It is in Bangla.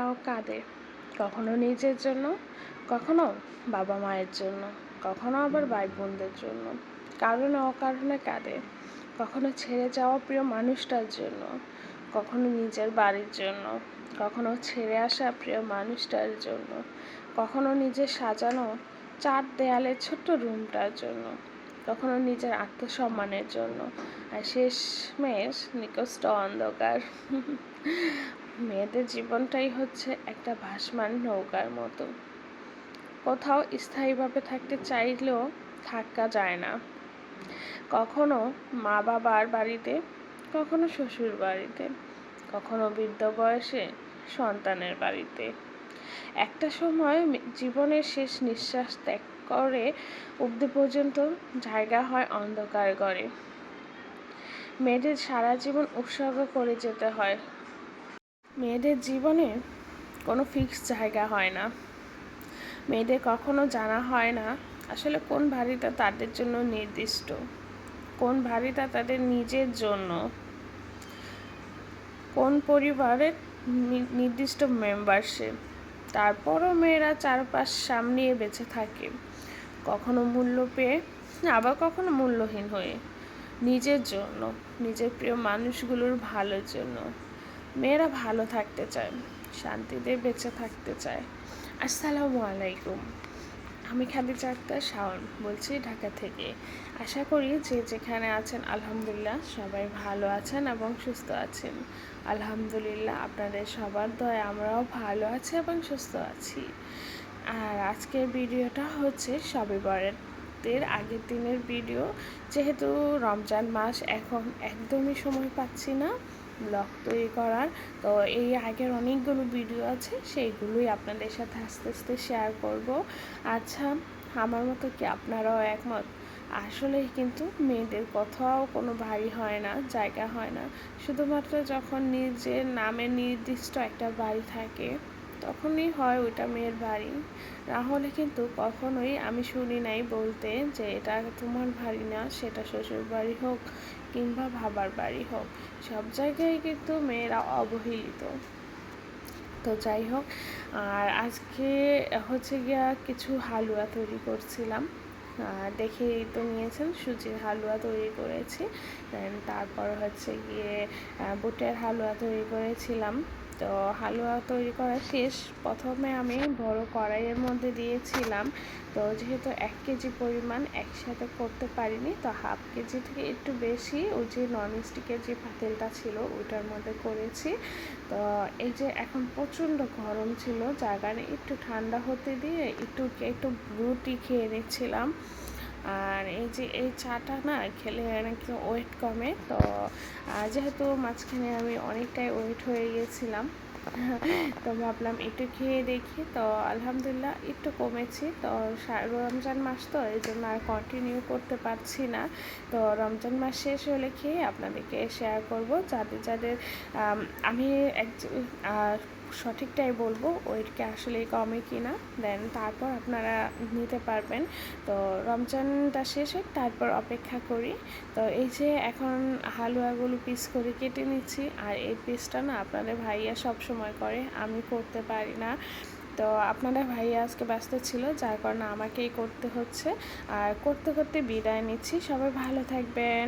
মেয়েরাও কাঁদে, কখনো নিজের জন্য, কখনো বাবা মায়ের জন্য, কখনো আবার ভাই বোনদের জন্য। কারণে অকারণে কাঁদে, কখনো ছেড়ে যাওয়া প্রিয় মানুষটার জন্য, কখনো নিজের বাড়ির জন্য, কখনো ছেড়ে আসা প্রিয় মানুষটার জন্য, কখনো নিজের সাজানো 4 দেয়ালের ছোট্ট রুমটার জন্য, কখনো নিজের আত্মসম্মানের জন্য, আর শেষমেশ নিকষ্ট অন্ধকার। মেয়েদের জীবনটাই হচ্ছে একটা ভাসমান নৌকার মতো, কোথাও স্থায়ীভাবে থাকতে চাইলেও থাকা যায় না। কখনো মা বাবার বাড়িতে, কখনো শ্বশুর বাড়িতে, কখনো বৃদ্ধ বয়সে সন্তানের বাড়িতে। একটা সময় জীবনের শেষ নিঃশ্বাস ত্যাগ করে অবধি পর্যন্ত জায়গা হয় অন্ধকার ঘরে। মেয়েদের সারা জীবন উৎসর্গ করে যেতে হয়। মেয়েদের জীবনে কোনো ফিক্সড জায়গা হয় না। মেয়েদের কখনো জানা হয় না আসলে কোন বাড়িটা তাদের জন্য নির্দিষ্ট, কোন বাড়িটা তাদের নিজের জন্য, কোন পরিবারের নির্দিষ্ট মেম্বারশিপ। তারপরও মেয়েরা চারপাশ সামলিয়ে বেঁচে থাকে, কখনো মূল্য পেয়ে, আবার কখনো মূল্যহীন হয়ে, নিজের জন্য, নিজের প্রিয় মানুষগুলোর ভালোর জন্য। মেয়েরা ভালো থাকতে চায়, শান্তিতে বেঁচে থাকতে চায়। আসসালামু আলাইকুম, আমি খাদিজা আক্তার শাওন বলছি ঢাকা থেকে। আশা করি যে যেখানে আছেন আলহামদুলিল্লাহ সবাই ভালো আছেন এবং সুস্থ আছেন। আলহামদুলিল্লাহ আপনাদের সবার দয়ায় আমরাও ভালো আছি এবং সুস্থ আছি। আর আজকের ভিডিওটা হচ্ছে শবে বরাতের আগের দিনের ভিডিও। যেহেতু রমজান মাস, এখন একদমই সময় পাচ্ছি না ব্লগ তৈরি করার, তো এই আগের অনেকগুলো ভিডিও আছে, সেইগুলোই আপনাদের সাথে আস্তে আস্তে শেয়ার করব। আচ্ছা, আমার মতো কি আপনারাও একমত? আসলে কিন্তু মেয়েদের কোথাও কোনো বাড়ি হয় না, জায়গা হয় না। শুধুমাত্র যখন নিজের নামে নির্দিষ্ট একটা বাড়ি থাকে তখনই হয় ওইটা মেয়ের বাড়ি। না হলে কিন্তু কখনোই আমি শুনি নাই বলতে যে এটা তোমার বাড়ি না, সেটা শ্বশুর বাড়ি হোক কিংবা বাবার বাড়ি হোক, সব জায়গায় কিন্তু মেয়েরা অবহেলিত। তো যাই হোক, আর আজকে হচ্ছে গিয়া কিছু হালুয়া তৈরি করছিলাম। দেখেই তো নিয়েছেন, সুজির হালুয়া তৈরি করেছি। দেন তারপর হচ্ছে গিয়ে বুটের হালুয়া তৈরি করেছিলাম। তো হালুয়া তৈরি করা শেষ, প্রথমে আমি বড় কড়াইয়ের মধ্যে দিয়েছিলাম। তো যেহেতু 1 কেজি পরিমাণ একসাথে করতে পারিনি, তো হাফ কেজি থেকে একটু বেশি ওই যে ননস্টিকের যে পাতিলটা ছিল ওইটার মধ্যে করেছি। তো এই যে এখন প্রচণ্ড গরম ছিল, যার কারণে একটু ঠান্ডা হতে দিয়ে একটু রুটি খেয়ে নিচ্ছিলাম। আর এই যে এই চাটা না খেলে নাকি ওয়েট কমে, তো যেহেতু মাঝখানে আমি অনেকটাই ওয়েট হয়ে গিয়েছিলাম, তো ভাবলাম একটু খেয়ে দেখি। তো আলহামদুলিল্লাহ একটু কমেছি। তো রমজান মাস তো এই জন্য আর কন্টিনিউ করতে পারছি না। তো রমজান মাস শেষ হলে খেয়ে আপনাদেরকে শেয়ার করব, যাদের যাদের আমি সঠিকটাই বলবো ওয়েটকে আসলে কমে কিনা, দেন তারপর আপনারা নিতে পারবেন। তো রমজানটা শেষ হোক তারপর অপেক্ষা করি। তো এই যে এখন হালুয়াগুলো পিস করে কেটে নিচ্ছি, আর এই পিসটা না আপনাদের ভাইয়া সব সময় করে, আমি করতে পারি না। তো আপনাদের ভাইয়া আজকে ব্যস্ত ছিল, যার কারণে আমাকেই করতে হচ্ছে। আর করতে করতে বিদায় নিচ্ছি, সবাই ভালো থাকবেন।